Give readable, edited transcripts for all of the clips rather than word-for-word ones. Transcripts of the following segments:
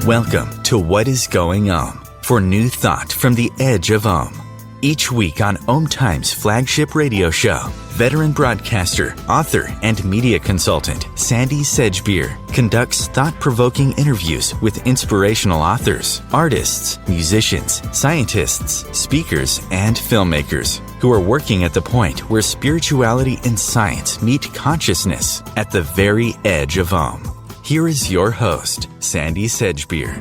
Welcome to What is Going for new thought from the edge of Each week on Time's flagship radio show, veteran broadcaster, author, and media consultant Sandy Sedgbeer conducts thought-provoking interviews with inspirational authors, artists, musicians, scientists, speakers, and filmmakers who are working at the point where spirituality and science meet consciousness at the very edge of Here is your host, Sandy Sedgbeer.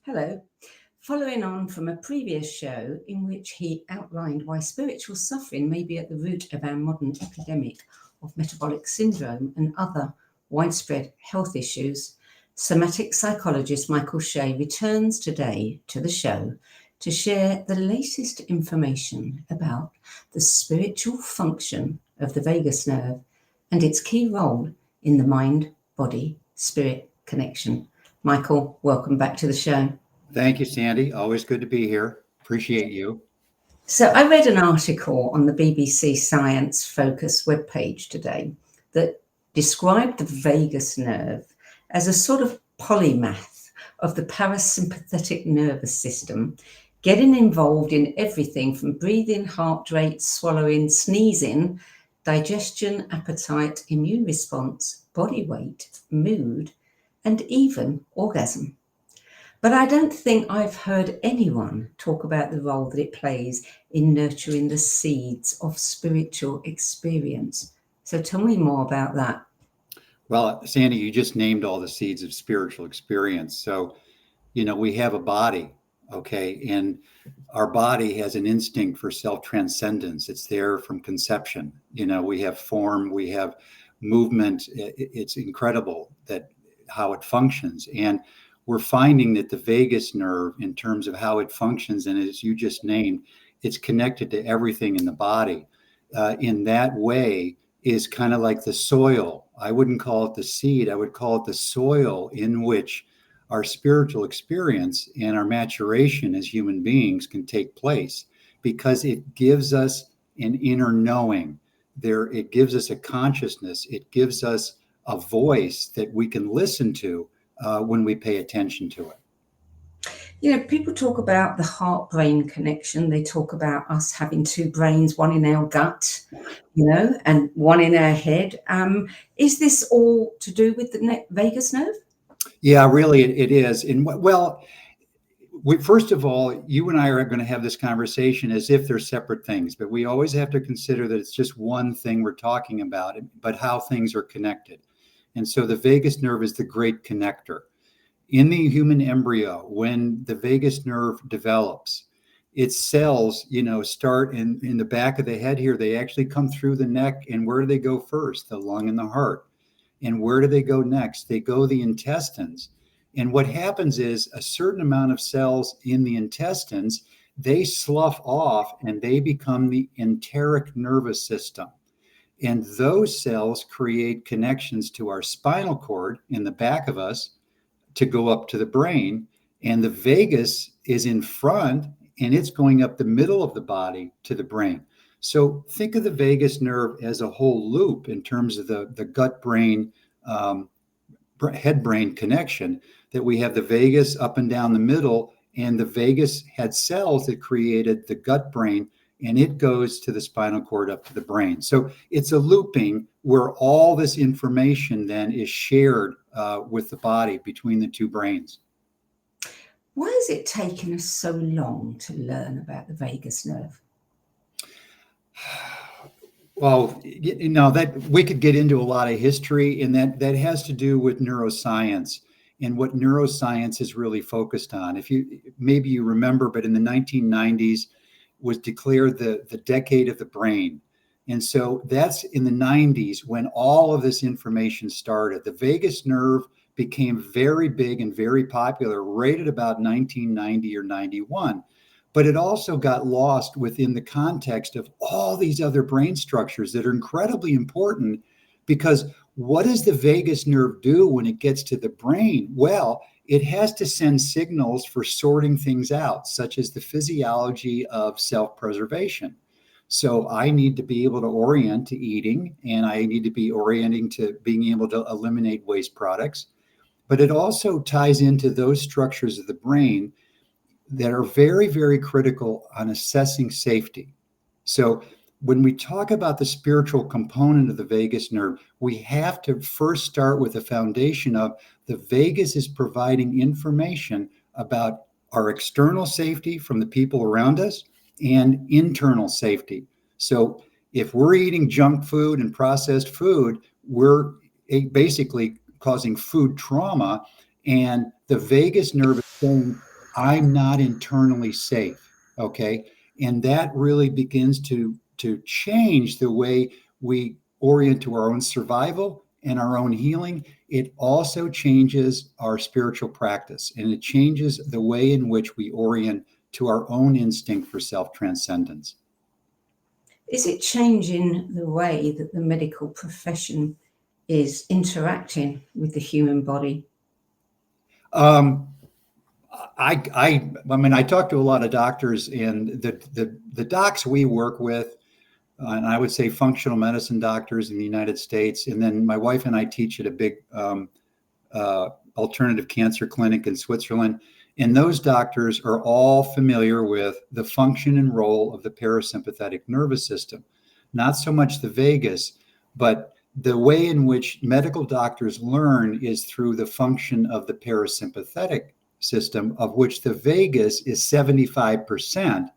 Hello. Following on from a previous show in which he outlined why spiritual suffering may be at the root of our modern epidemic of metabolic syndrome and other widespread health issues, somatic psychologist Michael Shea returns today to the show to share the latest information about the spiritual function of the vagus nerve and its key role in the mind-body-spirit connection. Michael, welcome back to the show. Thank you, Sandy. Always good to be here. Appreciate you. So I read an article on the BBC Science Focus webpage today that described the vagus nerve as a sort of polymath of the parasympathetic nervous system, getting involved in everything from breathing, heart rate, swallowing, sneezing, digestion, appetite, immune response, body weight, mood, and even orgasm. But I don't think I've heard anyone talk about the role that it plays in nurturing the seeds of spiritual experience. So tell me more about that. Well, Sandy, you just named all the seeds of spiritual experience. So, we have a body, okay? And our body has an instinct for self-transcendence. It's there from conception. We have form, we have movement. It's incredible that how it functions. And we're finding that the vagus nerve, in terms of how it functions, and as you just named, it's connected to everything in the body. In that way is kind of like the soil. I wouldn't call it the seed. I would call it the soil in which our spiritual experience and our maturation as human beings can take place, because it gives us an inner knowing. It gives us a consciousness. It gives us a voice that we can listen to when we pay attention to it. People talk about the heart-brain connection. They talk about us having two brains, one in our gut, and one in our head. Is this all to do with the vagus nerve? Yeah, really, it is. And first of all, you and I are going to have this conversation as if they're separate things, but we always have to consider that it's just one thing we're talking about, but how things are connected. And so the vagus nerve is the great connector. In the human embryo, when the vagus nerve develops, its cells, start in the back of the head here. They actually come through the neck. And where do they go first? The lung and the heart. And where do they go next? They go the intestines. And what happens is a certain amount of cells in the intestines, they slough off and they become the enteric nervous system. And those cells create connections to our spinal cord in the back of us to go up to the brain. And the vagus is in front and it's going up the middle of the body to the brain. So think of the vagus nerve as a whole loop in terms of the gut-brain, head-brain connection, that we have the vagus up and down the middle, and the vagus had cells that created the gut-brain, and it goes to the spinal cord up to the brain. So it's a looping where all this information then is shared with the body between the two brains. Why has it taken us so long to learn about the vagus nerve? Well, that we could get into a lot of history, and that has to do with neuroscience and what neuroscience is really focused on. Maybe you remember, but in the 1990s was declared the decade of the brain. And so that's in the 90s when all of this information started. The vagus nerve became very big and very popular right at about 1990 or 91. But it also got lost within the context of all these other brain structures that are incredibly important, because what does the vagus nerve do when it gets to the brain? Well, it has to send signals for sorting things out, such as the physiology of self-preservation. So I need to be able to orient to eating, and I need to be orienting to being able to eliminate waste products. but it also ties into those structures of the brain that are very, very critical on assessing safety. So when we talk about the spiritual component of the vagus nerve, we have to first start with the foundation of the vagus is providing information about our external safety from the people around us and internal safety. So if we're eating junk food and processed food, we're basically causing food trauma, and the vagus nerve is saying, I'm not internally safe, okay? And that really begins to change the way we orient to our own survival and our own healing. It also changes our spiritual practice, and it changes the way in which we orient to our own instinct for self-transcendence. Is it changing the way that the medical profession is interacting with the human body? I mean, I talk to a lot of doctors, and the docs we work with, and I would say functional medicine doctors in the United States, and then my wife and I teach at a big alternative cancer clinic in Switzerland, and those doctors are all familiar with the function and role of the parasympathetic nervous system. Not so much the vagus, but the way in which medical doctors learn is through the function of the parasympathetic system, of which the vagus is 75%,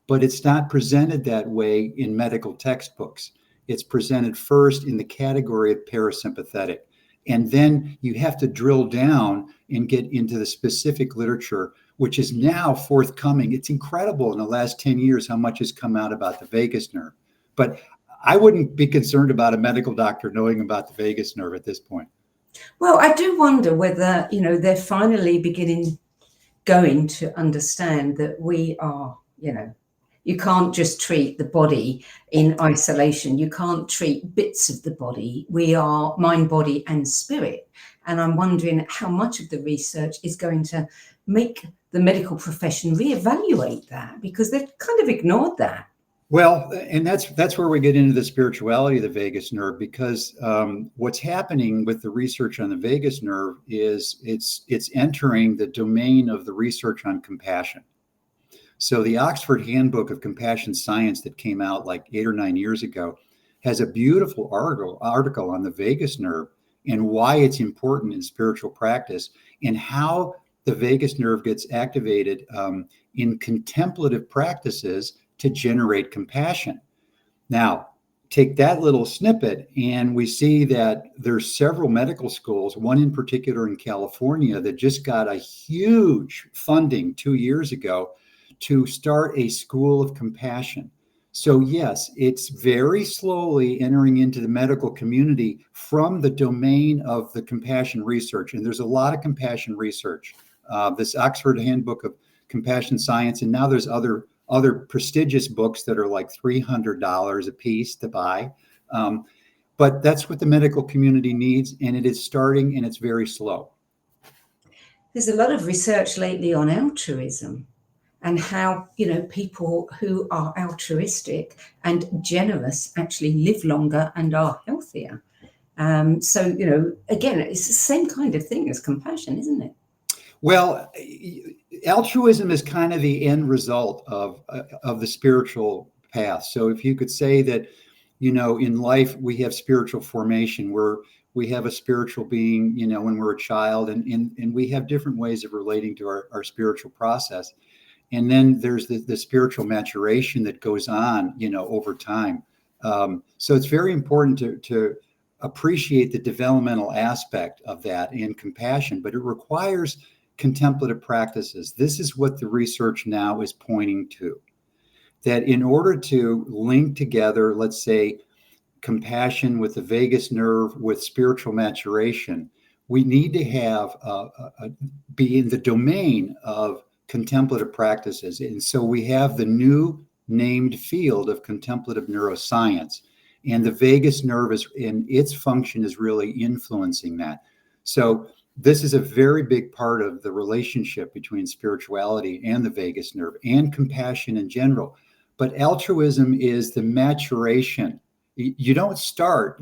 but it's not presented that way in medical textbooks. It's presented first in the category of parasympathetic. And then you have to drill down and get into the specific literature, which is now forthcoming. It's incredible in the last 10 years how much has come out about the vagus nerve. But I wouldn't be concerned about a medical doctor knowing about the vagus nerve at this point. Well, I do wonder whether, they're finally going to understand that we are, you can't just treat the body in isolation. You can't treat bits of the body. We are mind, body, and spirit. And I'm wondering how much of the research is going to make the medical profession reevaluate that, because they've kind of ignored that. Well, and that's where we get into the spirituality of the vagus nerve, because what's happening with the research on the vagus nerve is it's entering the domain of the research on compassion. So the Oxford Handbook of Compassion Science that came out like 8 or 9 years ago has a beautiful article on the vagus nerve and why it's important in spiritual practice, and how the vagus nerve gets activated in contemplative practices to generate compassion. Now, take that little snippet, and we see that there's several medical schools, one in particular in California, that just got a huge funding 2 years ago to start a school of compassion. So yes, it's very slowly entering into the medical community from the domain of the compassion research. And there's a lot of compassion research. This Oxford Handbook of Compassion Science, and now there's other prestigious books that are like $300 a piece to buy. But that's what the medical community needs, and it is starting, and it's very slow. There's a lot of research lately on altruism and how, people who are altruistic and generous actually live longer and are healthier. So, again, it's the same kind of thing as compassion, isn't it? Well, altruism is kind of the end result of the spiritual path. So if you could say that, in life, we have spiritual formation where we have a spiritual being, when we're a child, and we have different ways of relating to our spiritual process. And then there's the spiritual maturation that goes on, over time. So it's very important to appreciate the developmental aspect of that and compassion, but it requires contemplative practices. This is what the research now is pointing to, that in order to link together, let's say, compassion with the vagus nerve with spiritual maturation, we need to have be in the domain of contemplative practices. And so we have the new named field of contemplative neuroscience, and the vagus nerve is in its function is really influencing that. So this is a very big part of the relationship between spirituality and the vagus nerve and compassion in general. But altruism is the maturation. You don't start,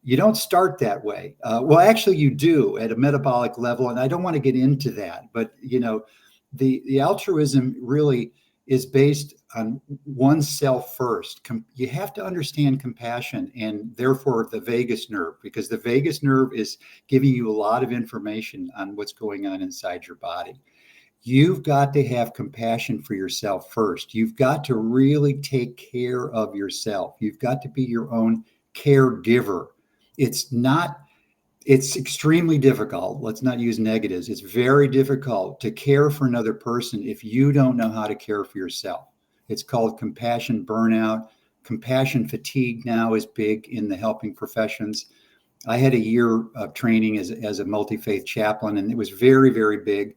You don't start that way. Well, actually, you do at a metabolic level, and I don't want to get into that. But the altruism really is based on oneself first. You have to understand compassion, and therefore the vagus nerve, because the vagus nerve is giving you a lot of information on what's going on inside your body. You've got to have compassion for yourself first. You've got to really take care of yourself. You've got to be your own caregiver. It's extremely difficult. Let's not use negatives. It's very difficult to care for another person if you don't know how to care for yourself. It's called compassion burnout. Compassion fatigue now is big in the helping professions. I had a year of training as a multi-faith chaplain, and it was very, very big.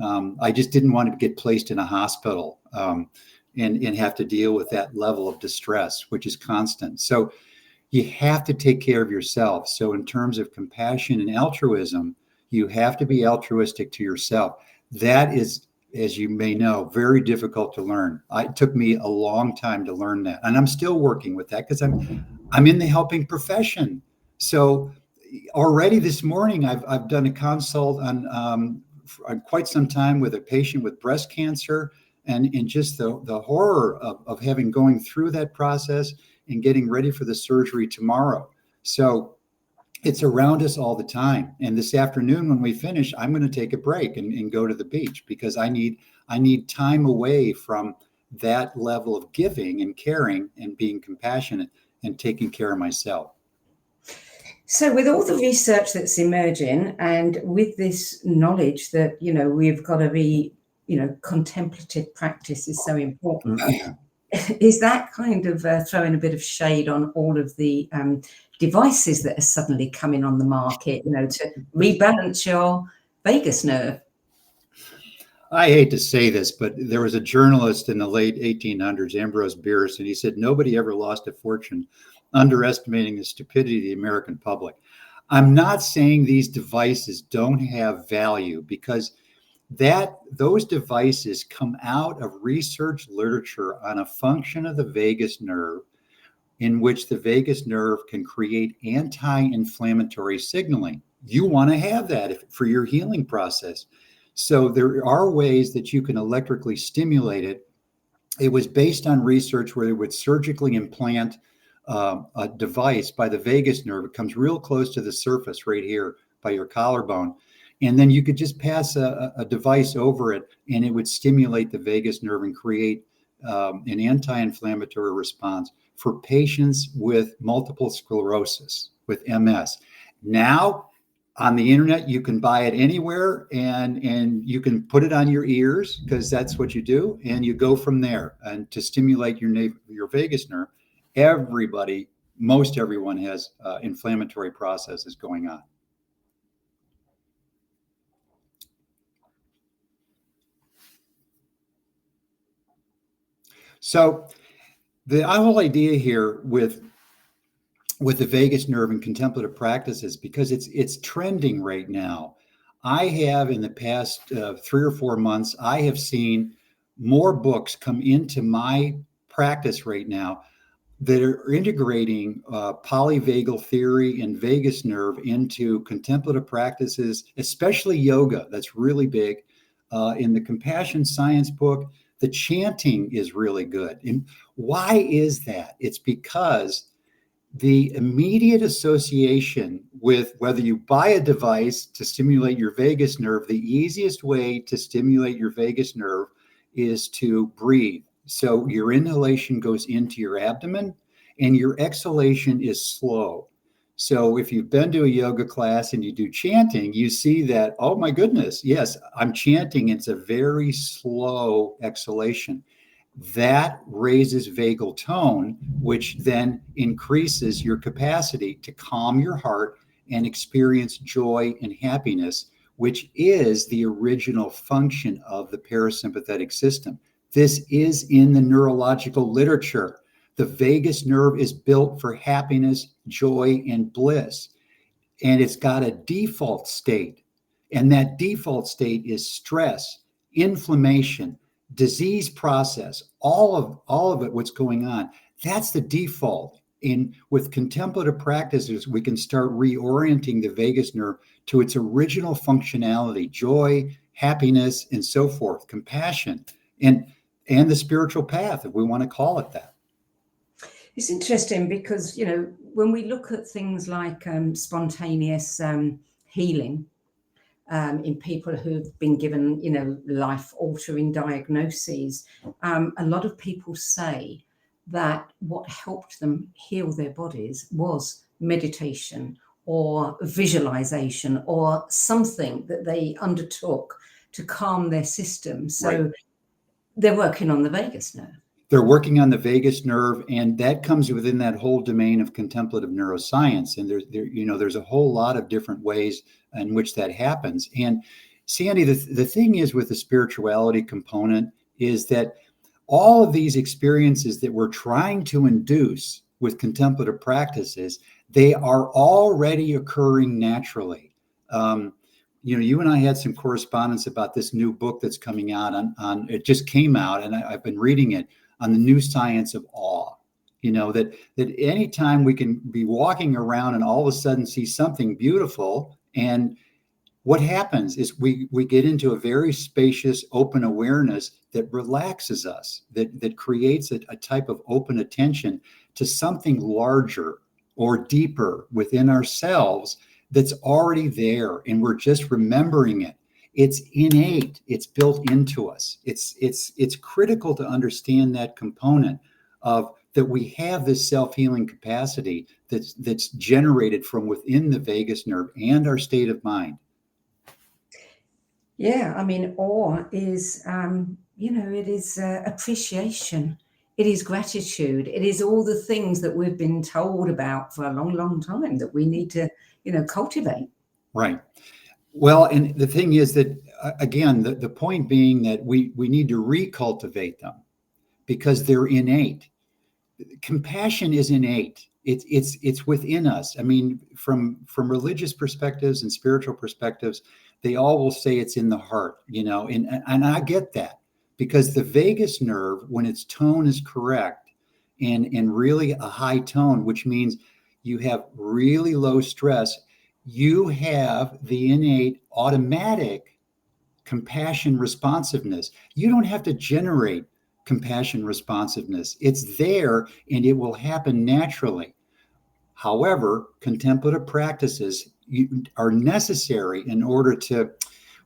I just didn't want to get placed in a hospital and have to deal with that level of distress, which is constant. So you have to take care of yourself. So in terms of compassion and altruism, you have to be altruistic to yourself. That is, as you may know, very difficult to learn. It took me a long time to learn that. And I'm still working with that because I'm in the helping profession. So already this morning, I've done a consult on quite some time with a patient with breast cancer, and just the horror of going through that process and getting ready for the surgery tomorrow. So it's around us all the time. And this afternoon, when we finish, I'm going to take a break and go to the beach because I need time away from that level of giving and caring and being compassionate and taking care of myself. So with all the research that's emerging, and with this knowledge that, we've got to be, contemplative practice is so important, is that kind of throwing a bit of shade on all of the devices that are suddenly coming on the market, to rebalance your vagus nerve? I hate to say this, but there was a journalist in the late 1800s, Ambrose Bierce, and he said, nobody ever lost a fortune underestimating the stupidity of the American public. I'm not saying these devices don't have value, because those devices come out of research literature on a function of the vagus nerve in which the vagus nerve can create anti-inflammatory signaling. You want to have that for your healing process. So there are ways that you can electrically stimulate it. It was based on research where they would surgically implant a device by the vagus nerve. It comes real close to the surface right here by your collarbone. And then you could just pass a device over it, and it would stimulate the vagus nerve and create an anti-inflammatory response for patients with multiple sclerosis, with MS. Now, on the internet, you can buy it anywhere, and you can put it on your ears, because that's what you do, and you go from there. And to stimulate your vagus nerve, most everyone has inflammatory processes going on. So the whole idea here with the vagus nerve and contemplative practices, because it's trending right now. I have, in the past 3 or 4 months, I have seen more books come into my practice right now that are integrating polyvagal theory and vagus nerve into contemplative practices, especially yoga. That's really big. In the Compassion Science book, the chanting is really good. And why is that? It's because the immediate association with whether you buy a device to stimulate your vagus nerve, the easiest way to stimulate your vagus nerve is to breathe. So your inhalation goes into your abdomen and your exhalation is slow. So if you've been to a yoga class and you do chanting, you see that, oh my goodness, yes, I'm chanting. It's a very slow exhalation. That raises vagal tone, which then increases your capacity to calm your heart and experience joy and happiness, which is the original function of the parasympathetic system. This is in the neurological literature. The vagus nerve is built for happiness, joy, and bliss. And it's got a default state. And that default state is stress, inflammation, disease process, all of it, what's going on. That's the default. With contemplative practices, we can start reorienting the vagus nerve to its original functionality, joy, happiness, and so forth, compassion, and the spiritual path, if we want to call it that. It's interesting because, when we look at things like spontaneous healing in people who've been given, life-altering diagnoses, a lot of people say that what helped them heal their bodies was meditation or visualization or something that they undertook to calm their system. So Right. They're working on the vagus nerve. They're working on the vagus nerve, and that comes within that whole domain of contemplative neuroscience. And there's a whole lot of different ways in which that happens. And Sandy, the thing is with the spirituality component is that all of these experiences that we're trying to induce with contemplative practices, they are already occurring naturally. You and I had some correspondence about this new book that's coming out on it just came out, and I've been reading it, on the new science of awe. That anytime we can be walking around and all of a sudden see something beautiful, and what happens is we get into a very spacious, open awareness that relaxes us, that creates a type of open attention to something larger or deeper within ourselves that's already there, and we're just remembering it. It's innate. It's built into us. It's critical to understand that component of that we have this self-healing capacity that's generated from within the vagus nerve and our state of mind. Yeah, I mean, awe is, it is appreciation. It is gratitude. It is all the things that we've been told about for a long, long time that we need to, cultivate. Right. Well, and the thing is that, again, the point being that we need to recultivate them because they're innate. Compassion is innate. It's within us. I mean, from religious perspectives and spiritual perspectives, they all will say it's in the heart, and I get that, because the vagus nerve, when its tone is correct and really a high tone, which means you have really low stress, you have the innate automatic compassion responsiveness. You don't have to generate compassion responsiveness. It's there and it will happen naturally. However, contemplative practices are necessary in order to,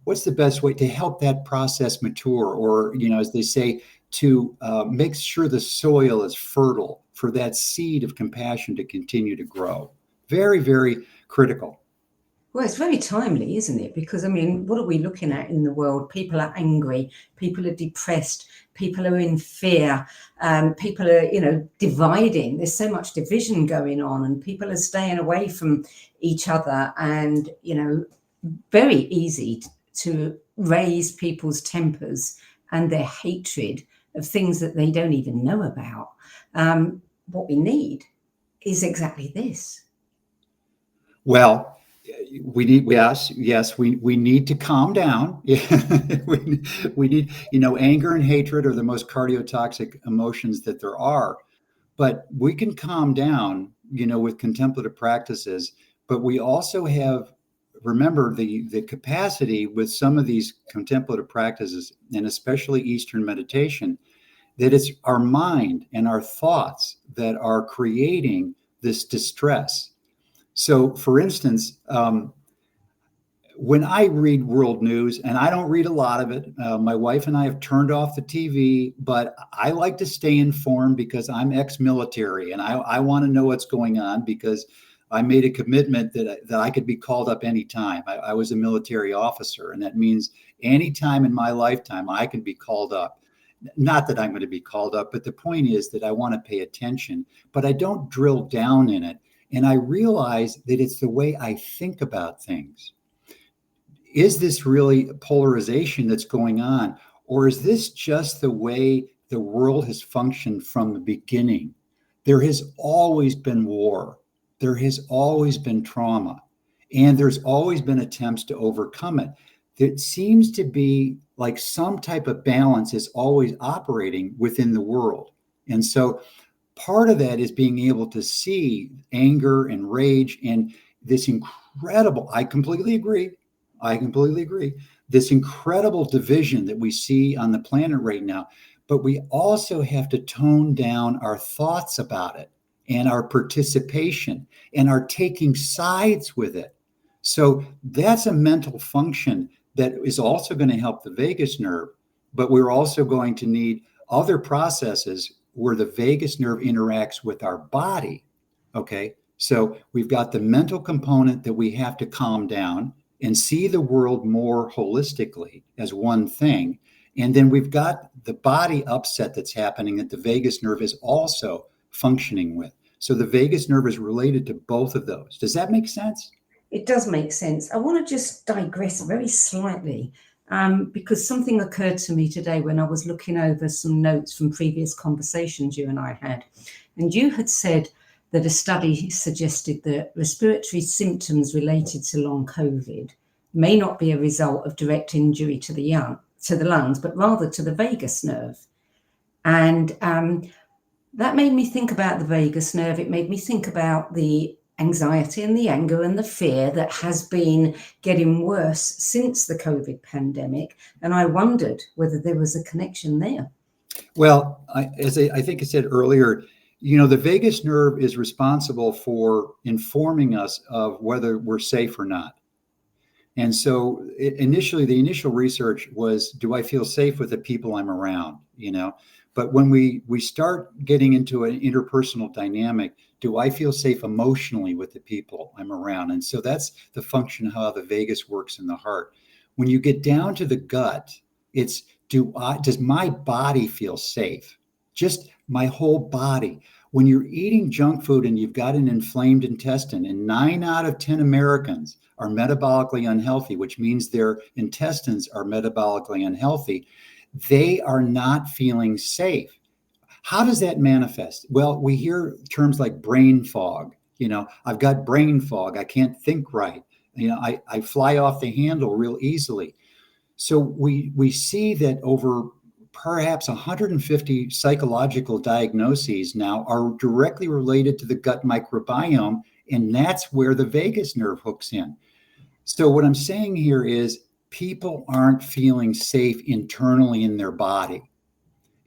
what's the best way to help that process mature, or, as they say, to make sure the soil is fertile for that seed of compassion to continue to grow. Very, very critical. Well, it's very timely, isn't it? Because, I mean, what are we looking at in the world? People are angry. People are depressed. People are in fear. People are, dividing. There's so much division going on, and people are staying away from each other. And, very easy to raise people's tempers and their hatred of things that they don't even know about. What we need is exactly this. Well, we need, yes, we need to calm down. we need, anger and hatred are the most cardiotoxic emotions that there are, but we can calm down, with contemplative practices. But we also have, remember, the capacity with some of these contemplative practices, and especially Eastern meditation, that it's our mind and our thoughts that are creating this distress. So, for instance, when I read world news, and I don't read a lot of it, my wife and I have turned off the TV, but I like to stay informed because I'm ex-military and I want to know what's going on, because I made a commitment that I could be called up anytime. I was a military officer, and that means anytime in my lifetime I can be called up. Not that I'm going to be called up, but the point is that I want to pay attention, but I don't drill down in it. And I realize that it's the way I think about things. Is this really polarization that's going on? Or is this just the way the world has functioned from the beginning? There has always been war. There has always been trauma. And there's always been attempts to overcome it. It seems to be like some type of balance is always operating within the world. And so part of that is being able to see anger and rage and this incredible, I completely agree, this incredible division that we see on the planet right now. But we also have to tone down our thoughts about it and our participation and our taking sides with it. So that's a mental function that is also going to help the vagus nerve, but we're also going to need other processes where the vagus nerve interacts with our body. Okay, so we've got the mental component that we have to calm down and see the world more holistically as one thing. And then we've got the body upset that's happening that the vagus nerve is also functioning with. So the vagus nerve is related to both of those. Does that make sense? It does make sense. I want to just digress very slightly because something occurred to me today when I was looking over some notes from previous conversations you and I had. And you had said that a study suggested that respiratory symptoms related to long COVID may not be a result of direct injury to the lungs, but rather to the vagus nerve. And that made me think about the vagus nerve. It made me think about the anxiety and the anger and the fear that has been getting worse since the COVID pandemic. And I wondered whether there was a connection there. Well, as I think I said earlier, the vagus nerve is responsible for informing us of whether we're safe or not. And so the initial research was, do I feel safe with the people I'm around? But when we start getting into an interpersonal dynamic, do I feel safe emotionally with the people I'm around? And so that's the function of how the vagus works in the heart. When you get down to the gut, it's does my body feel safe? Just my whole body. When you're eating junk food and you've got an inflamed intestine, and 9 out of 10 Americans are metabolically unhealthy, which means their intestines are metabolically unhealthy, they are not feeling safe. How does that manifest? Well, we hear terms like brain fog. I've got brain fog. I can't think right. I fly off the handle real easily. So we see that over perhaps 150 psychological diagnoses now are directly related to the gut microbiome, and that's where the vagus nerve hooks in. So what I'm saying here is people aren't feeling safe internally in their body.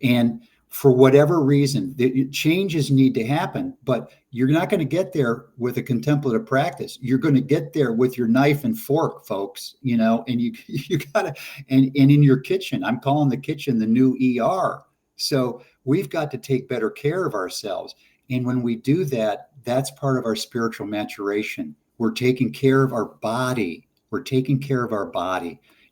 And for whatever reason, the changes need to happen, but you're not going to get there with a contemplative practice. You're going to get there with your knife and fork, folks, and you gotta, and in your kitchen. I'm calling the kitchen the new ER. So we've got to take better care of ourselves. And when we do that, that's part of our spiritual maturation. We're taking care of our body.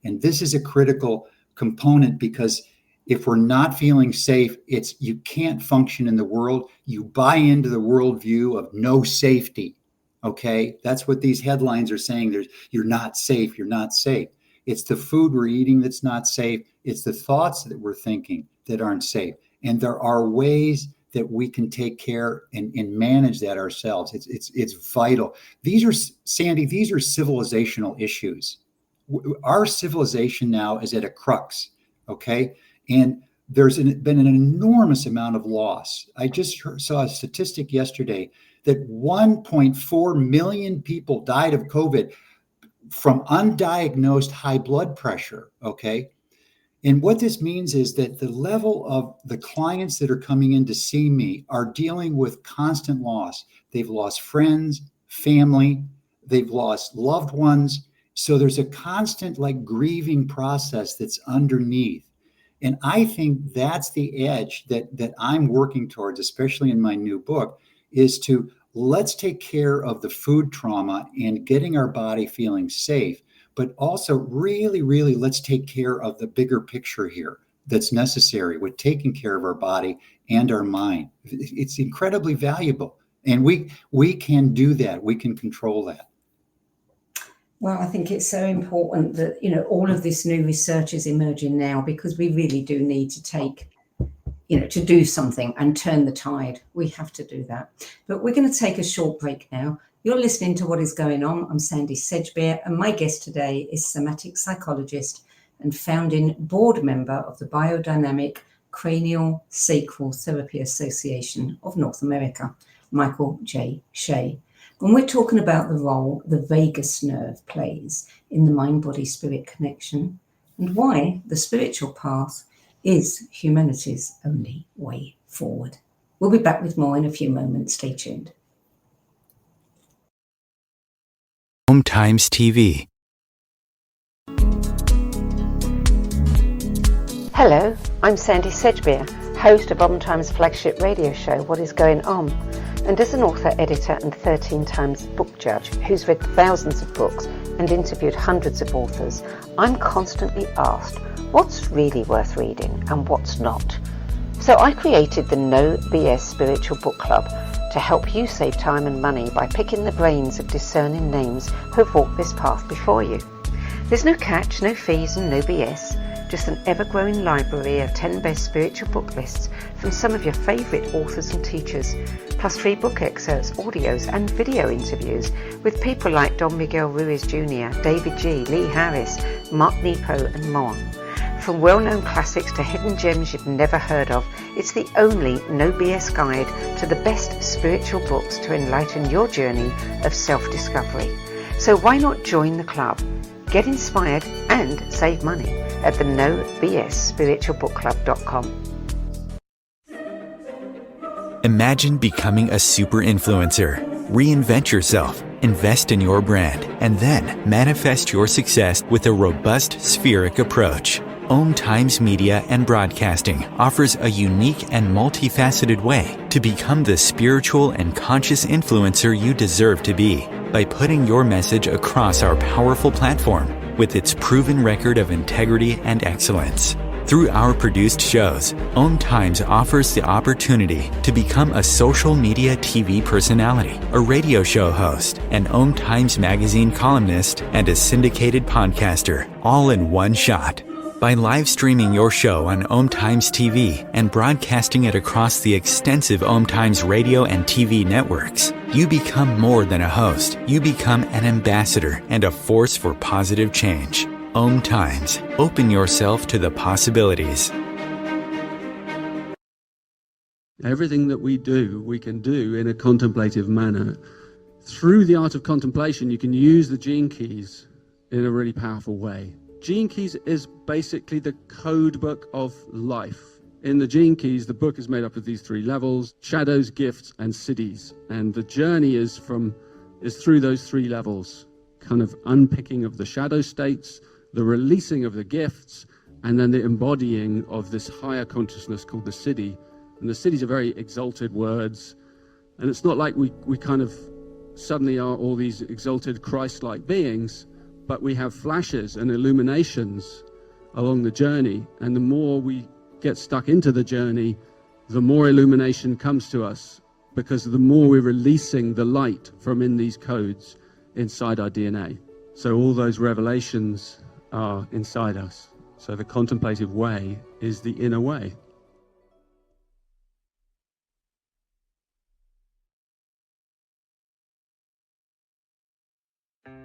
And this is a critical component, because if we're not feeling safe, you can't function in the world. You buy into the worldview of no safety. Okay, that's what these headlines are saying. You're not safe. You're not safe. It's the food we're eating that's not safe. It's the thoughts that we're thinking that aren't safe. And there are ways that we can take care and manage that ourselves. It's vital. These are civilizational issues. Our civilization now is at a crux. Okay. And there's been an enormous amount of loss. I just saw a statistic yesterday that 1.4 million people died of COVID from undiagnosed high blood pressure, okay? And what this means is that the level of the clients that are coming in to see me are dealing with constant loss. They've lost friends, family, they've lost loved ones. So there's a constant grieving process that's underneath. And I think that's the edge that I'm working towards, especially in my new book, is to let's take care of the food trauma and getting our body feeling safe, but also really, really let's take care of the bigger picture here that's necessary with taking care of our body and our mind. It's incredibly valuable. And we can do that. We can control that. Well, I think it's so important that, all of this new research is emerging now, because we really do need to to do something and turn the tide. We have to do that. But we're going to take a short break now. You're listening to What is Going On. I'm Sandy Sedgbeer, and my guest today is somatic psychologist and founding board member of the biodynamic Cranial Sacral Therapy Association of North America, Michael J. Shea. And we're talking about the role the vagus nerve plays in the mind-body-spirit connection and why the spiritual path is humanity's only way forward. We'll be back with more in a few moments. Stay tuned. Home Times TV. Hello, I'm Sandy Sedgbeer, host of Times flagship radio show, What Is Going On? And as an author, editor and 13 times book judge who's read thousands of books and interviewed hundreds of authors, I'm constantly asked what's really worth reading and what's not. So I created the No BS Spiritual Book Club to help you save time and money by picking the brains of discerning names who've walked this path before you. There's no catch, no fees and no BS. Just an ever-growing library of 10 best spiritual book lists from some of your favourite authors and teachers, plus free book excerpts, audios and video interviews with people like Don Miguel Ruiz Jr., David G., Lee Harris, Mark Nepo and more. From well-known classics to hidden gems you've never heard of, it's the only no BS guide to the best spiritual books to enlighten your journey of self-discovery. So why not join the club? Get inspired and save money at the nobsspiritualbookclub.com. Imagine becoming a super influencer. Reinvent yourself, invest in your brand, and then manifest your success with a robust spheric approach. Om Times Media and Broadcasting offers a unique and multifaceted way to become the spiritual and conscious influencer you deserve to be by putting your message across our powerful platform with its proven record of integrity and excellence. Through our produced shows, Om Times offers the opportunity to become a social media TV personality, a radio show host, an Om Times magazine columnist, and a syndicated podcaster, all in one shot. By live streaming your show on Om Times TV and broadcasting it across the extensive Om Times radio and TV networks, you become more than a host. You become an ambassador and a force for positive change. Om Times. Open yourself to the possibilities. Everything that we do, we can do in a contemplative manner. Through the art of contemplation, you can use the gene keys in a really powerful way. Gene keys is basically the code book of life. In the gene keys, the book is made up of these three levels: shadows, gifts, and siddhis. And the journey is through those three levels, kind of unpicking of the shadow states, the releasing of the gifts, and then the embodying of this higher consciousness called the siddhi. And the siddhis are very exalted words. And it's not like we kind of suddenly are all these exalted Christ-like beings, but we have flashes and illuminations along the journey. And the more we get stuck into the journey, the more illumination comes to us, because the more we're releasing the light from in these codes inside our DNA. So all those revelations are inside us. So the contemplative way is the inner way.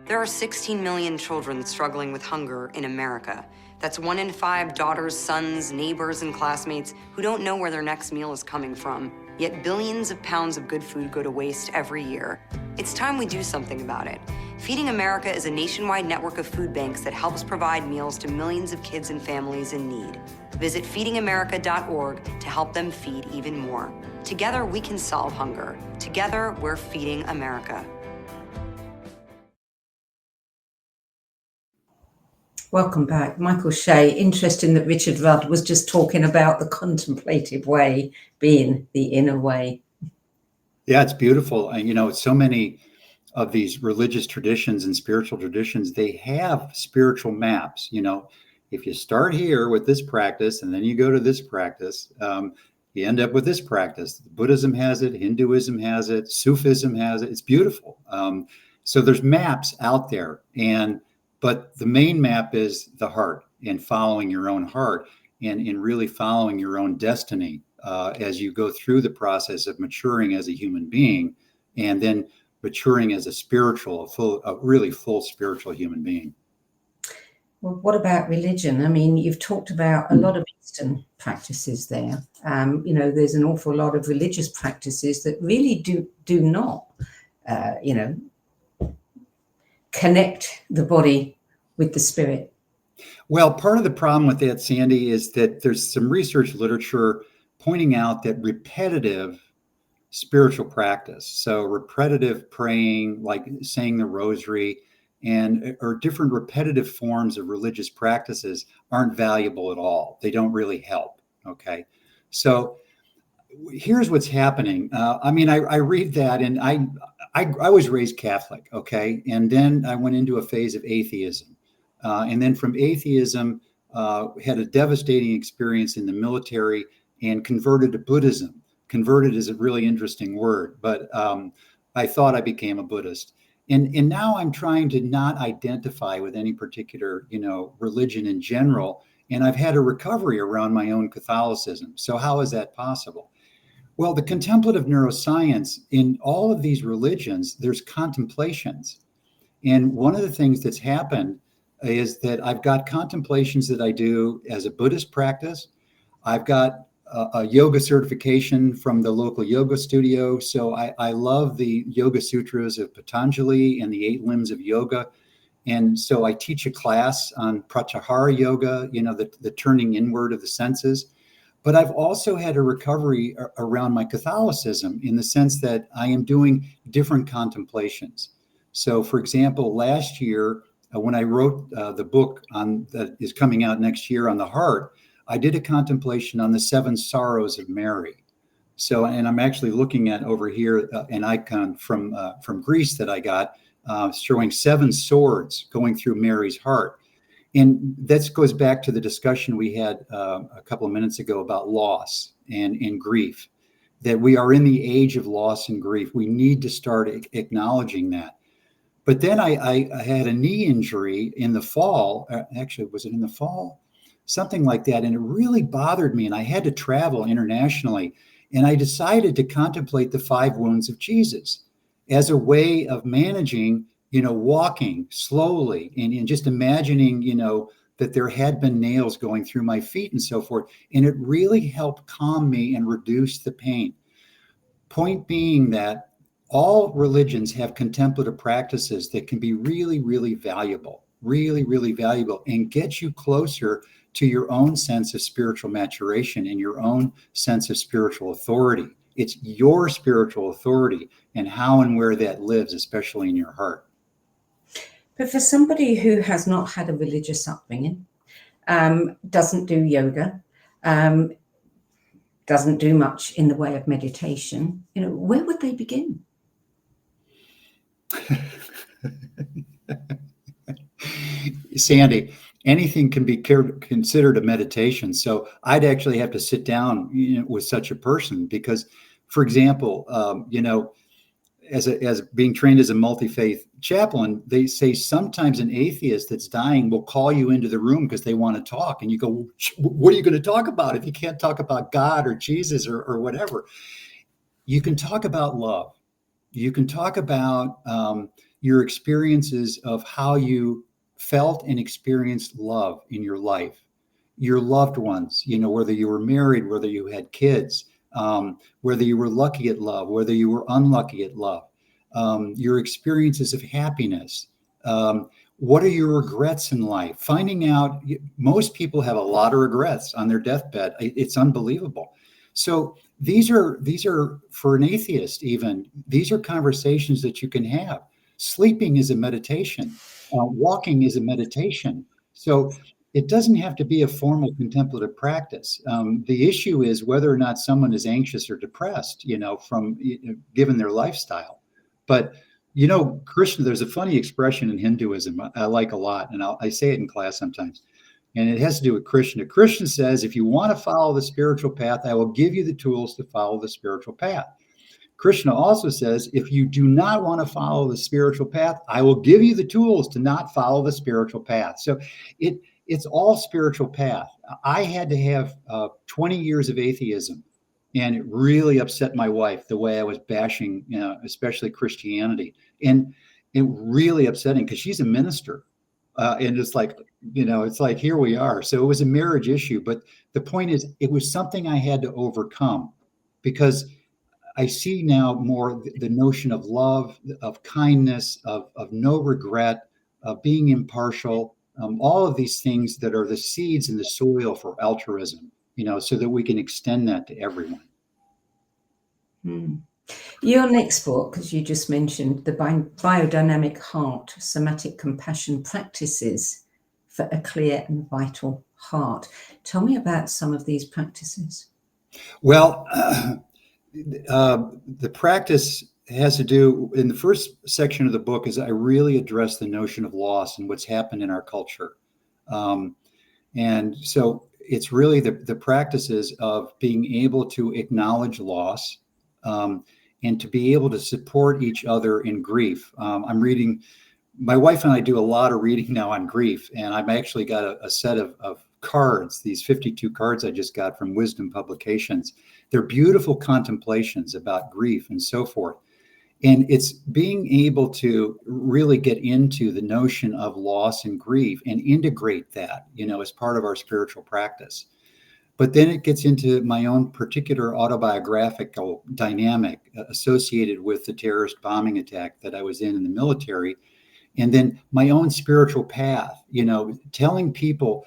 There are 16 million children struggling with hunger in America. That's 1 in 5 daughters, sons, neighbors, and classmates who don't know where their next meal is coming from. Yet billions of pounds of good food go to waste every year. It's time we do something about it. Feeding America is a nationwide network of food banks that helps provide meals to millions of kids and families in need. Visit feedingamerica.org to help them feed even more. Together, we can solve hunger. Together, we're feeding America. Welcome back. Michael Shea. Interesting that Richard Rudd was just talking about the contemplative way being the inner way. Yeah, it's beautiful. And, so many of these religious traditions and spiritual traditions, they have spiritual maps. If you start here with this practice and then you go to this practice, you end up with this practice. Buddhism has it, Hinduism has it, Sufism has it. It's beautiful. So there's maps out there, but the main map is the heart, and following your own heart, and in really following your own destiny as you go through the process of maturing as a human being, and then maturing as a really full spiritual human being. Well, what about religion? I mean, you've talked about a lot of Eastern practices there. There's an awful lot of religious practices that really do not, connect the body with the spirit. Well, part of the problem with that, Sandy, is that there's some research literature pointing out that repetitive spiritual practice, so repetitive praying, like saying the rosary, or different repetitive forms of religious practices aren't valuable at all. They don't really help. Okay. So here's what's happening. I read that, and I was raised Catholic. Okay. And then I went into a phase of atheism. And then from atheism, had a devastating experience in the military and converted to Buddhism. Converted is a really interesting word, but I thought I became a Buddhist. And now I'm trying to not identify with any particular, religion in general. And I've had a recovery around my own Catholicism. So how is that possible? Well, the contemplative neuroscience, in all of these religions, there's contemplations. And one of the things that's happened is that I've got contemplations that I do as a Buddhist practice. I've got a yoga certification from the local yoga studio. So I love the Yoga Sutras of Patanjali and the 8 limbs of yoga. And so I teach a class on Pratyahara yoga, the turning inward of the senses. But I've also had a recovery around my Catholicism in the sense that I am doing different contemplations. So, for example, last year, when I wrote the book that is coming out next year on the heart, I did a contemplation on the 7 sorrows of Mary. So, and I'm actually looking at over here an icon from Greece that I got showing 7 swords going through Mary's heart. And that goes back to the discussion we had a couple of minutes ago about loss and grief, that we are in the age of loss and grief. We need to start acknowledging that. But then I had a knee injury in the fall. Actually, was it in the fall? Something like that. And it really bothered me. And I had to travel internationally. And I decided to contemplate the 5 wounds of Jesus as a way of managing, walking slowly and just imagining, that there had been nails going through my feet and so forth. And it really helped calm me and reduce the pain. Point being that all religions have contemplative practices that can be really, really valuable, and get you closer to your own sense of spiritual maturation and your own sense of spiritual authority. It's your spiritual authority and how and where that lives, especially in your heart. But for somebody who has not had a religious upbringing, doesn't do yoga, doesn't do much in the way of meditation, where would they begin? Sandy, anything can be considered a meditation. So I'd actually have to sit down with such a person because, for example, as being trained as a multi-faith chaplain, they say sometimes an atheist that's dying will call you into the room because they want to talk. And you go, what are you going to talk about if you can't talk about God or Jesus or whatever? You can talk about love. You can talk about your experiences of how you felt and experienced love in your life, your loved ones, whether you were married, whether you had kids, whether you were lucky at love, whether you were unlucky at love, your experiences of happiness. What are your regrets in life? Finding out, most people have a lot of regrets on their deathbed. It's unbelievable. So these are for an atheist, even, these are conversations that you can have. Sleeping is a meditation. Walking is a meditation. So it doesn't have to be a formal contemplative practice. The issue is whether or not someone is anxious or depressed, from given their lifestyle. But, Krishna, there's a funny expression in Hinduism I like a lot, and I say it in class sometimes. And it has to do with Krishna. Krishna says, if you want to follow the spiritual path, I will give you the tools to follow the spiritual path. Krishna also says, if you do not want to follow the spiritual path, I will give you the tools to not follow the spiritual path. So it's all spiritual path. I had to have 20 years of atheism, and it really upset my wife the way I was bashing, especially Christianity. And it really upsetting because she's a minister. And it's like, it's like, here we are. So it was a marriage issue. But the point is, it was something I had to overcome, because I see now more the notion of love, of kindness, of no regret, of being impartial, all of these things that are the seeds in the soil for altruism, so that we can extend that to everyone. Your next book, as you just mentioned, The Biodynamic Heart, Somatic Compassion Practices for a Clear and Vital Heart. Tell me about some of these practices. Well, the practice has to do, in the first section of the book, is I really address the notion of loss and what's happened in our culture. And so it's really the practices of being able to acknowledge loss, and to be able to support each other in grief. I'm reading, my wife and I do a lot of reading now on grief, and I've actually got a set of cards, these 52 cards I just got from Wisdom Publications. They're beautiful contemplations about grief and so forth. And it's being able to really get into the notion of loss and grief and integrate that, as part of our spiritual practice. But then it gets into my own particular autobiographical dynamic associated with the terrorist bombing attack that I was in the military. And then my own spiritual path, telling people,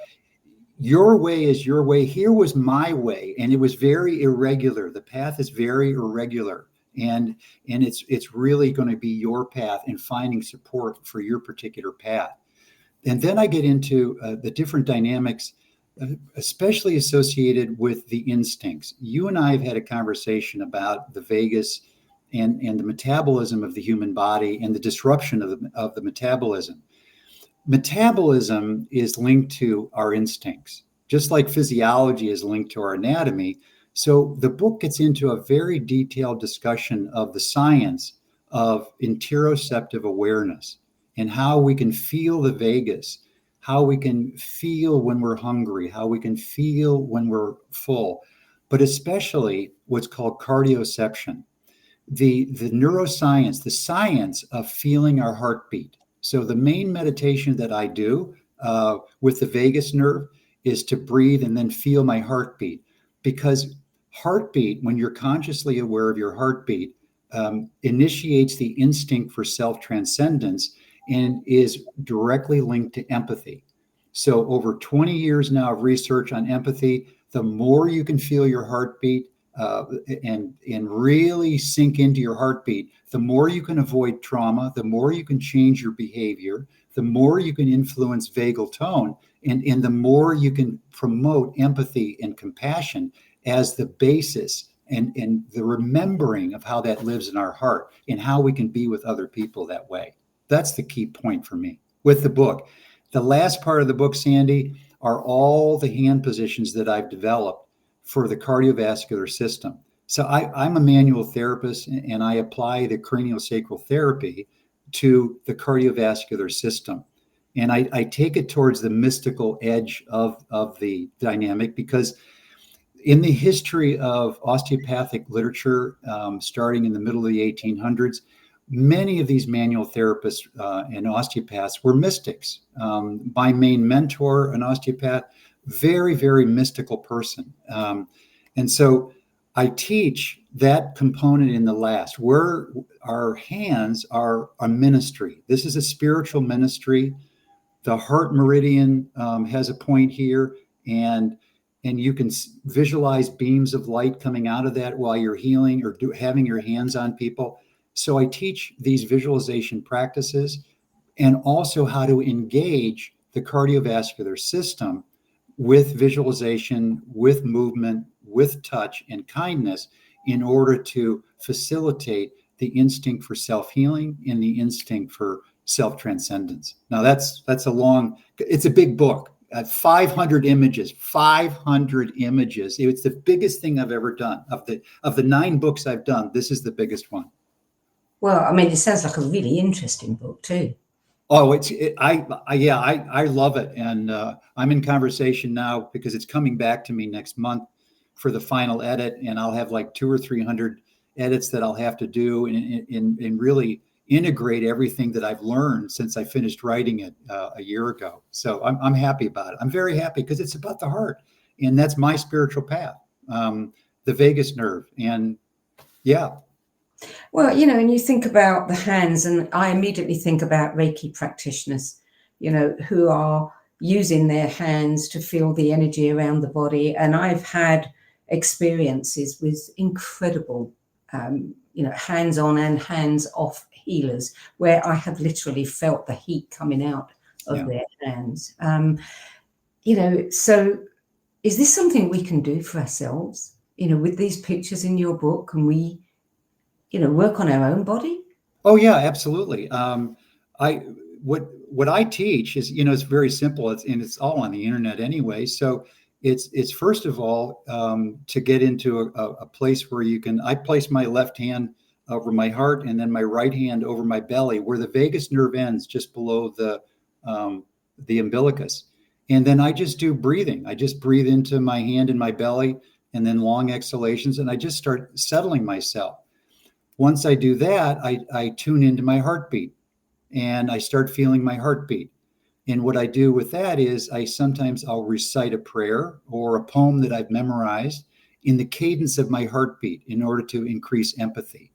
your way is your way. Here was my way. And it was very irregular. The path is very irregular. And it's really going to be your path, and finding support for your particular path. And then I get into the different dynamics, especially associated with the instincts. You and I have had a conversation about the vagus and the metabolism of the human body, and the disruption of the metabolism. Metabolism is linked to our instincts, just like physiology is linked to our anatomy. So the book gets into a very detailed discussion of the science of interoceptive awareness, and how we can feel the vagus, how we can feel when we're hungry, how we can feel when we're full, but especially what's called cardioception, the neuroscience, the science of feeling our heartbeat. So the main meditation that I do with the vagus nerve is to breathe and then feel my heartbeat, because heartbeat, when you're consciously aware of your heartbeat, initiates the instinct for self-transcendence and is directly linked to empathy. So over 20 years now of research on empathy, the more you can feel your heartbeat and really sink into your heartbeat, the more you can avoid trauma, the more you can change your behavior, the more you can influence vagal tone, and the more you can promote empathy and compassion as the basis and the remembering of how that lives in our heart, and how we can be with other people that way. That's the key point for me with the book. The last part of the book, Sandy, are all the hand positions that I've developed for the cardiovascular system. So I'm a manual therapist, and I apply the craniosacral therapy to the cardiovascular system. And I take it towards the mystical edge of the dynamic, because in the history of osteopathic literature, starting in the middle of the 1800s, many of these manual therapists and osteopaths were mystics. My main mentor, an osteopath, very, very mystical person. And so I teach that component in the last, where our hands are a ministry. This is a spiritual ministry. The heart meridian has a point here, and you can visualize beams of light coming out of that while you're healing or having your hands on people. So I teach these visualization practices, and also how to engage the cardiovascular system with visualization, with movement, with touch and kindness, in order to facilitate the instinct for self-healing and the instinct for self-transcendence. Now that's it's a big book. 500 images. It's the biggest thing I've ever done. Of the 9 books I've done, this is the biggest one. Well, I mean, it sounds like a really interesting book too. Oh, I love it. And I'm in conversation now, because it's coming back to me next month for the final edit. And I'll have like 200 or 300 edits that I'll have to do, and really integrate everything that I've learned since I finished writing it a year ago. So I'm happy about it. I'm very happy because it's about the heart, and that's my spiritual path, the vagus nerve. And yeah. Well, and you think about the hands, and I immediately think about Reiki practitioners, who are using their hands to feel the energy around the body. And I've had experiences with incredible, hands-on and hands-off healers where I have literally felt the heat coming out of their hands. So is this something we can do for ourselves? With these pictures in your book, can we, work on our own body? Oh yeah, absolutely. What I teach is, it's very simple. It's all on the internet anyway. So it's first of all, to get into a place where I place my left hand over my heart and then my right hand over my belly, where the vagus nerve ends just below the umbilicus. And then I just do breathing. I just breathe into my hand and my belly, and then long exhalations. And I just start settling myself. Once I do that, I tune into my heartbeat, and I start feeling my heartbeat. And what I do with that is I'll recite a prayer or a poem that I've memorized in the cadence of my heartbeat in order to increase empathy.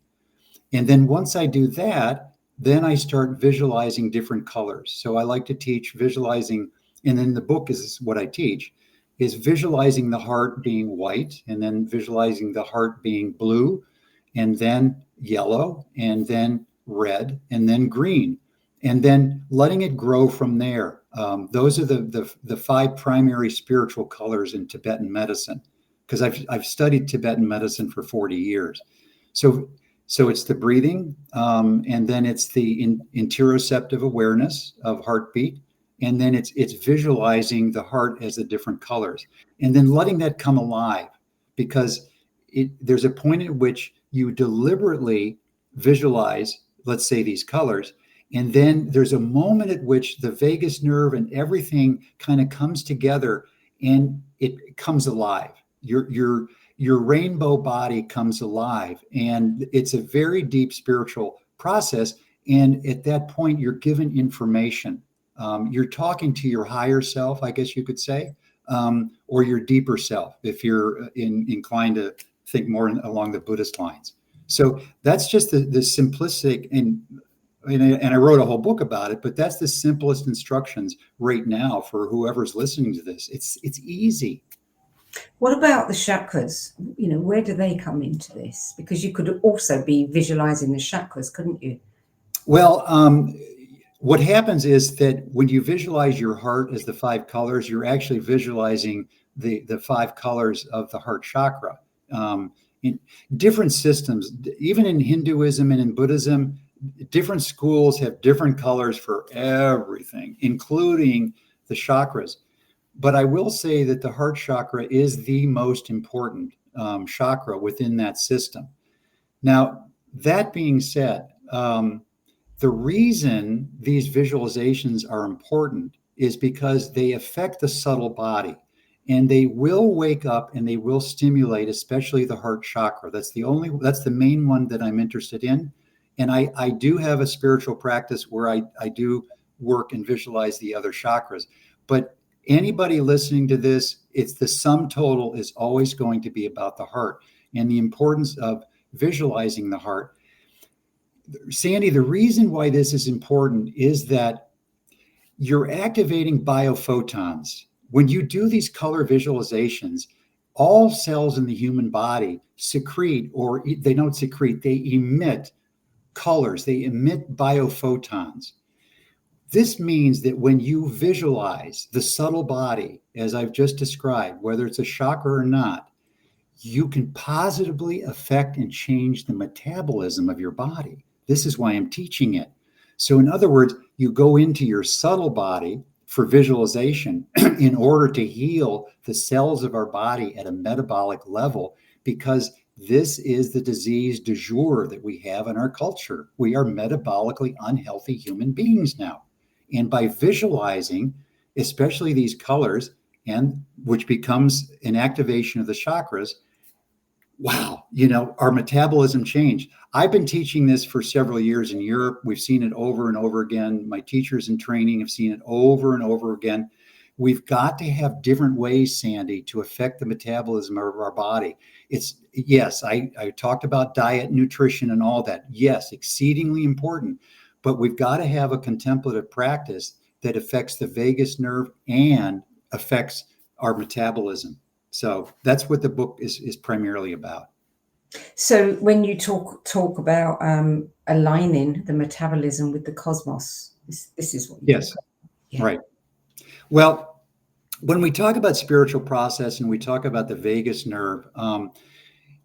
And then once I do that, then I start visualizing different colors. So I like to teach visualizing, and then the book is what I teach, is visualizing the heart being white, and then visualizing the heart being blue, and then yellow, and then red, and then green, and then letting it grow from there. Those are the 5 primary spiritual colors in Tibetan medicine, because I've studied Tibetan medicine for 40 years. So it's the breathing, and then it's the interoceptive awareness of heartbeat, and then it's visualizing the heart as the different colors, and then letting that come alive, because there's a point at which you deliberately visualize, let's say, these colors, and then there's a moment at which the vagus nerve and everything kind of comes together and it comes alive. Your rainbow body comes alive, and it's a very deep spiritual process. And at that point, you're given information. You're talking to your higher self, I guess you could say, or your deeper self, if you're inclined to think more along the Buddhist lines. So that's just the simplistic, and I wrote a whole book about it, but that's the simplest instructions right now for whoever's listening to this. It's easy. What about the chakras? Where do they come into this? Because you could also be visualizing the chakras, couldn't you? Well, what happens is that when you visualize your heart as the 5 colors, you're actually visualizing the 5 colors of the heart chakra. In different systems, even in Hinduism and in Buddhism, different schools have different colors for everything, including the chakras. But I will say that the heart chakra is the most important chakra within that system. Now, that being said, the reason these visualizations are important is because they affect the subtle body, and they will wake up and they will stimulate, especially the heart chakra. That's the main one that I'm interested in. And I do have a spiritual practice where I do work and visualize the other chakras. But anybody listening to this, it's the sum total is always going to be about the heart and the importance of visualizing the heart. Sandy, the reason why this is important is that you're activating biophotons. When you do these color visualizations, all cells in the human body secrete, or they don't secrete, they emit colors, they emit biophotons. This means that when you visualize the subtle body, as I've just described, whether it's a chakra or not, you can positively affect and change the metabolism of your body. This is why I'm teaching it. So in other words, you go into your subtle body for visualization in order to heal the cells of our body at a metabolic level, because this is the disease du jour that we have in our culture. We are metabolically unhealthy human beings now. And by visualizing, especially these colors, and which becomes an activation of the chakras, wow, our metabolism changed. I've been teaching this for several years in Europe. We've seen it over and over again. My teachers in training have seen it over and over again. We've got to have different ways, Sandy, to affect the metabolism of our body. Yes, I talked about diet, nutrition, and all that. Yes, exceedingly important. But we've got to have a contemplative practice that affects the vagus nerve and affects our metabolism. So that's what the book is primarily about. So when you talk about aligning the metabolism with the cosmos, this is what you yes, right. Well, when we talk about spiritual process and we talk about the vagus nerve,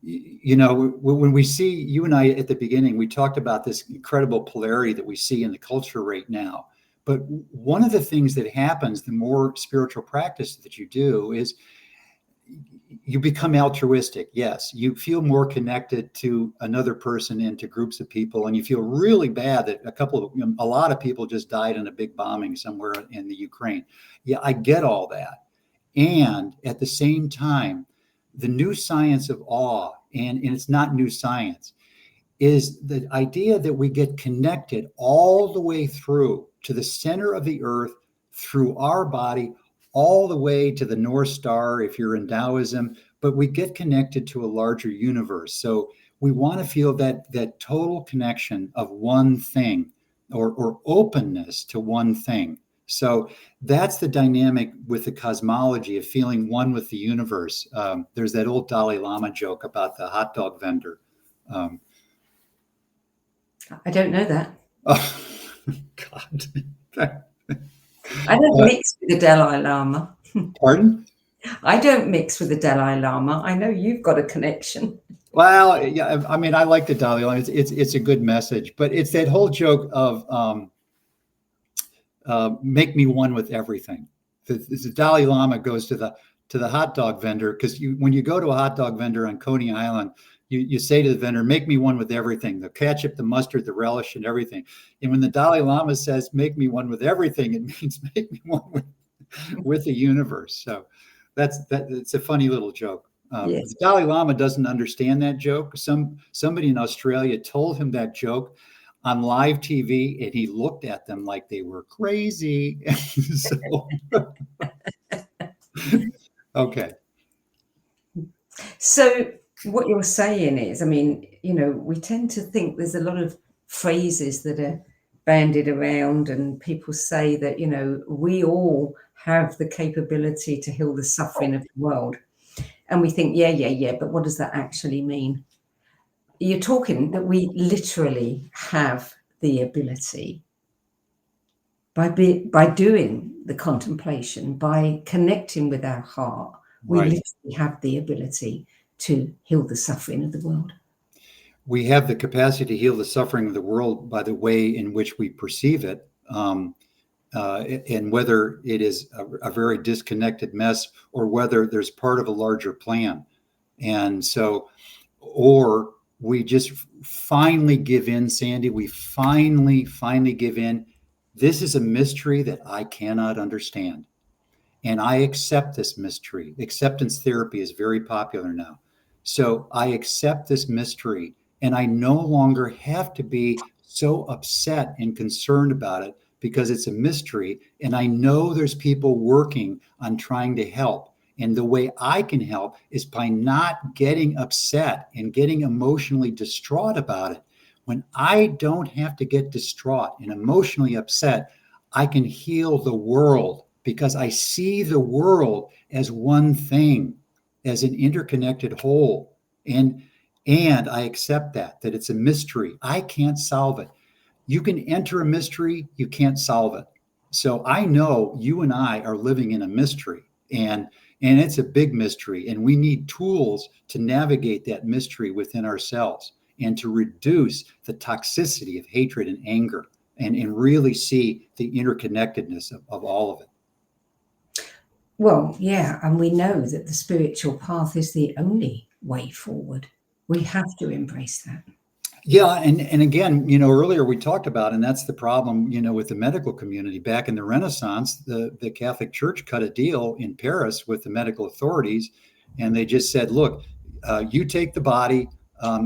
when we see you and I at the beginning, we talked about this incredible polarity that we see in the culture right now. But one of the things that happens, the more spiritual practice that you do, is you become altruistic. Yes, you feel more connected to another person and to groups of people, and you feel really bad that a lot of people just died in a big bombing somewhere in the Ukraine. Yeah, I get all that. And at the same time, the new science of awe, and it's not new science, is the idea that we get connected all the way through to the center of the earth, through our body, all the way to the North Star, if you're in Taoism, but we get connected to a larger universe. So we want to feel that total connection of one thing, or openness to one thing. So that's the dynamic with the cosmology of feeling one with the universe. There's that old Dalai Lama joke about the hot dog vendor. I don't know that. Oh, God. I don't mix with the Dalai Lama. Pardon? I don't mix with the Dalai Lama. I know you've got a connection. Well, yeah, I mean, I like the Dalai Lama. It's a good message, but it's that whole joke of make me one with everything. The Dalai Lama goes to the hot dog vendor, because when you go to a hot dog vendor on Coney Island, you say to the vendor, make me one with everything, the ketchup, the mustard, the relish, and everything. And when the Dalai Lama says, make me one with everything, it means make me one with the universe. So it's a funny little joke. Yes. The Dalai Lama doesn't understand that joke. Somebody in Australia told him that joke on live TV, and he looked at them like they were crazy. Okay. So what you're saying is, I mean, we tend to think there's a lot of phrases that are bandied around, and people say that, we all have the capability to heal the suffering of the world. And we think, yeah, but what does that actually mean? You're talking that we literally have the ability by doing the contemplation, by connecting with our heart, we Right. literally have the ability to heal the suffering of the world. We have the capacity to heal the suffering of the world by the way in which we perceive it, and whether it is a very disconnected mess or whether there's part of a larger plan. And so, or we just finally give in, Sandy. We finally give in. This is a mystery that I cannot understand. And I accept this mystery. Acceptance therapy is very popular now. So I accept this mystery, and I no longer have to be so upset and concerned about it because it's a mystery. And I know there's people working on trying to help. And the way I can help is by not getting upset and getting emotionally distraught about it. When I don't have to get distraught and emotionally upset, I can heal the world because I see the world as one thing, as an interconnected whole. And I accept that it's a mystery. I can't solve it. You can enter a mystery, you can't solve it. So I know you and I are living in a mystery, and it's a big mystery, and we need tools to navigate that mystery within ourselves and to reduce the toxicity of hatred and anger and really see the interconnectedness of all of it. Well, yeah, and we know that the spiritual path is the only way forward. We have to embrace that. Yeah, and again, earlier we talked about, and that's the problem, with the medical community. Back in the Renaissance, the Catholic Church cut a deal in Paris with the medical authorities, and they just said, look, you take the body,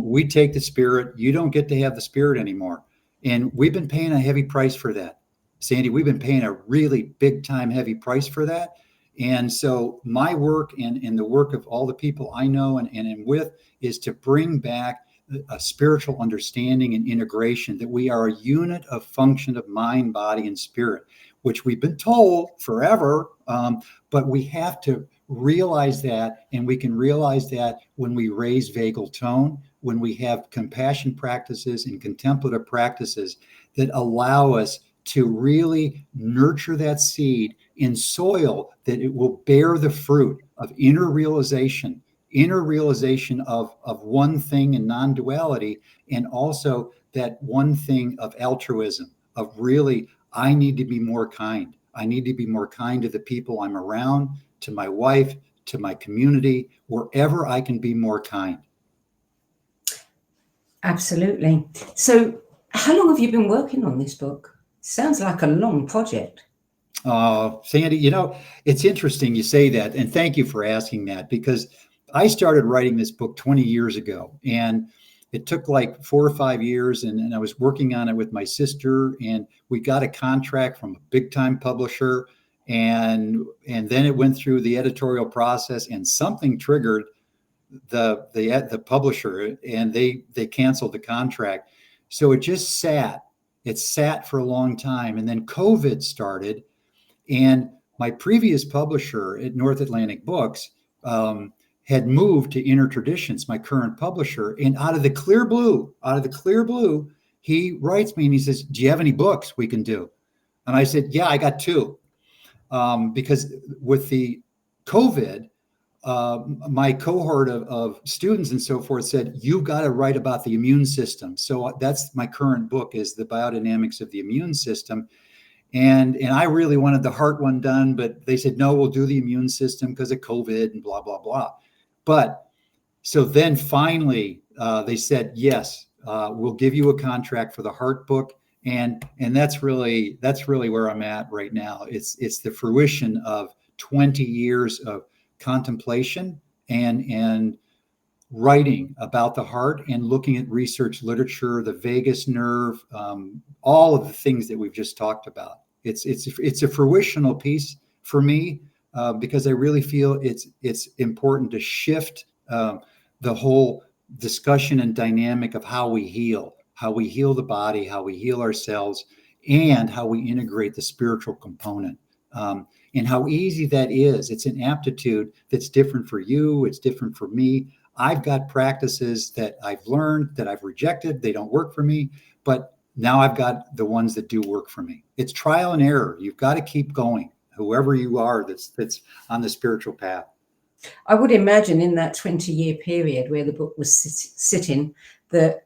we take the spirit. You don't get to have the spirit anymore. And we've been paying a heavy price for that. Sandy, we've been paying a really big time heavy price for that. And so my work and the work of all the people I know and am with is to bring back a spiritual understanding and integration, that we are a unit of function of mind, body, and spirit, which we've been told forever. But we have to realize that, and we can realize that when we raise vagal tone, when we have compassion practices and contemplative practices that allow us to really nurture that seed in soil, that it will bear the fruit of inner realization of one thing in non-duality, and also that one thing of altruism, of really, I need to be more kind. I need to be more kind to the people I'm around, to my wife, to my community, wherever I can be more kind. Absolutely. So how long have you been working on this book? Sounds like a long project. Sandy, it's interesting you say that. And thank you for asking that, because I started writing this book 20 years ago, and it took like 4 or 5 years. And I was working on it with my sister, and we got a contract from a big time publisher. And then it went through the editorial process, and something triggered the publisher, and they canceled the contract. So it just sat. It sat for a long time. And then COVID started, and my previous publisher at North Atlantic Books had moved to Inner Traditions, my current publisher. And out of the clear blue, he writes me and he says, "Do you have any books we can do?" And I said, "Yeah, I got 2." Because with the COVID, my cohort of students and so forth said, "You've got to write about the immune system." So that's my current book, is the biodynamics of the immune system. And I really wanted the heart one done, but they said, "No, we'll do the immune system because of COVID and blah, blah, blah." But so then finally they said, "Yes, we'll give you a contract for the heart book." And that's really where I'm at right now. It's the fruition of 20 years of contemplation and writing about the heart and looking at research literature, the vagus nerve, all of the things that we've just talked about. It's a fruitional piece for me because I really feel it's important to shift the whole discussion and dynamic of how we heal the body, how we heal ourselves, and how we integrate the spiritual component. And how easy that is. It's an aptitude that's different for you. It's different for me. I've got practices that I've learned, that I've rejected. They don't work for me, but now I've got the ones that do work for me. It's trial and error. You've got to keep going, whoever you are that's on the spiritual path. I would imagine in that 20-year period where the book was sitting, the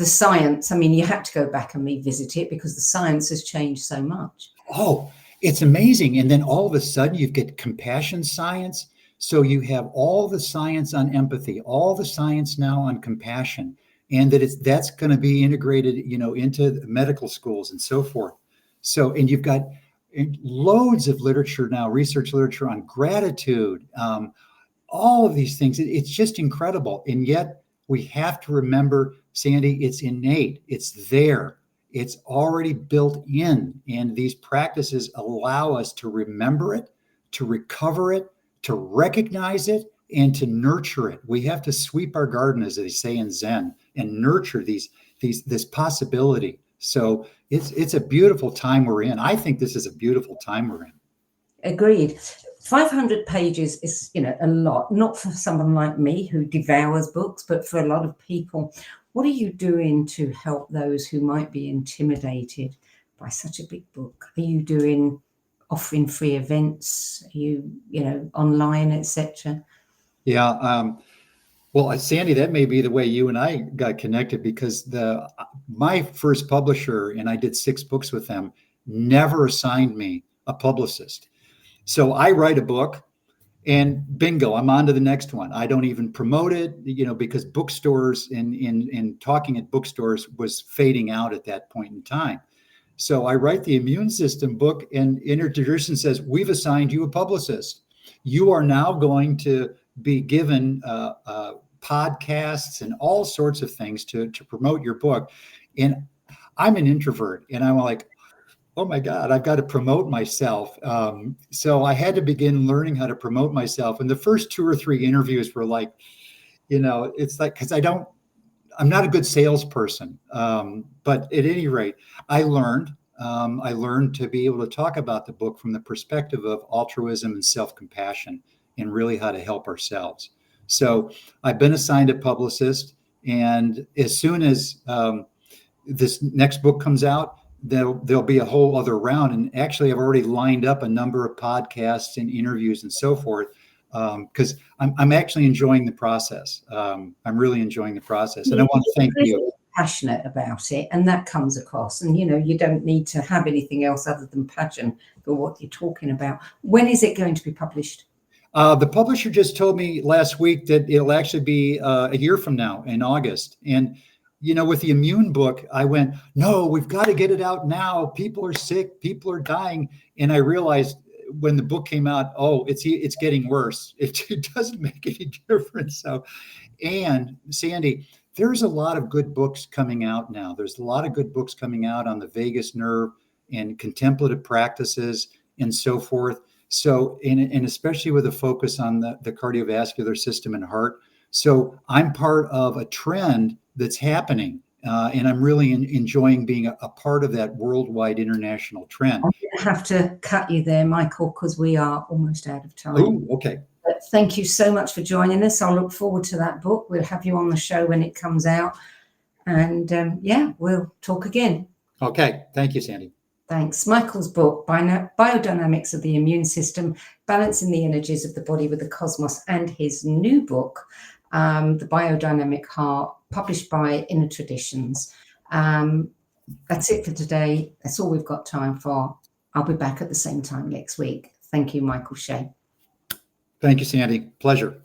science, I mean, you had to go back and revisit it because the science has changed so much. Oh, it's amazing. And then all of a sudden you get compassion science. So you have all the science on empathy, all the science now on compassion, and that's going to be integrated, into medical schools and so forth. So, and you've got loads of literature now, research literature on gratitude, all of these things. It's just incredible. And yet we have to remember, Sandy, it's innate. It's there. It's already built in. And these practices allow us to remember it, to recover it, to recognize it, and to nurture it. We have to sweep our garden, as they say in Zen, and nurture this possibility. So it's a beautiful time we're in. I think this is a beautiful time we're in. Agreed. 500 pages is, a lot, not for someone like me who devours books, but for a lot of people. What are you doing to help those who might be intimidated by such a big book? Are you offering free events? Are you, online, etc.? Yeah. Well, Sandy, that may be the way you and I got connected, because my first publisher, and I did 6 books with them, never assigned me a publicist. So I write a book and bingo, I'm on to the next one. I don't even promote it, because bookstores and talking at bookstores was fading out at that point in time. So I write the immune system book, and Inner Tradition says, "We've assigned you a publicist. You are now going to be given podcasts and all sorts of things to promote your book. And I'm an introvert, and I'm like, oh my God, I've got to promote myself. So I had to begin learning how to promote myself. And the first 2 or 3 interviews were like, it's like, because I'm not a good salesperson. But at any rate, I learned to be able to talk about the book from the perspective of altruism and self-compassion, and really how to help ourselves. So I've been assigned a publicist, and as soon as this next book comes out, there'll be a whole other round. And actually, I've already lined up a number of podcasts and interviews and so forth, because I'm actually enjoying the process. I'm really enjoying the process, and I want to thank you. Passionate about it, and that comes across. And you don't need to have anything else other than passion for what you're talking about. When is it going to be published? The publisher just told me last week that it'll actually be a year from now in August. And with the immune book, I went, no, we've got to get it out now. People are sick, people are dying. And I realized when the book came out, it's getting worse. It doesn't make any difference. So, and Sandy, there's a lot of good books coming out now. There's a lot of good books coming out on the vagus nerve and contemplative practices and so forth. So, and especially with a focus on the cardiovascular system and heart. So I'm part of a trend that's happening, and I'm really enjoying being a part of that worldwide international trend. I'm going to have to cut you there, Michael, because we are almost out of time. Oh, okay. But thank you so much for joining us. I'll look forward to that book. We'll have you on the show when it comes out. And we'll talk again. Okay. Thank you, Sandy. Thanks. Michael's book, Biodynamics of the Immune System, Balancing the Energies of the Body with the Cosmos, and his new book, The Biodynamic Heart, published by Inner Traditions. That's it for today. That's all we've got time for. I'll be back at the same time next week. Thank you, Michael Shea. Thank you, Sandy. Pleasure.